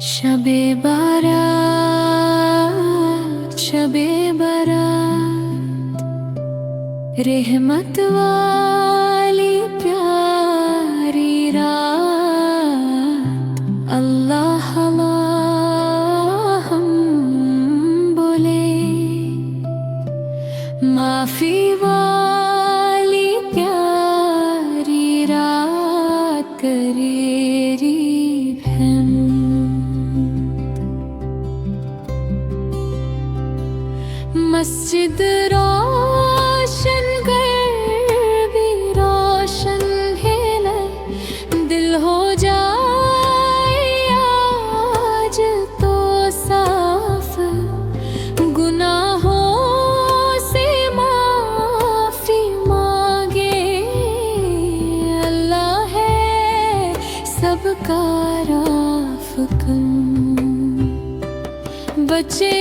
शबे बारात, शबे बारात, रहमत वाली प्यारी रात। अल्लाह अल्लाह हम बोले, माफी वाली प्यारी रात करेरी बहन। मस्जिद रोशन घर भी रोशन है, दिल हो जाए आज तो साफ, गुनाहों से माफी मांगे। अल्लाह है सबका राफ़िक़, बचे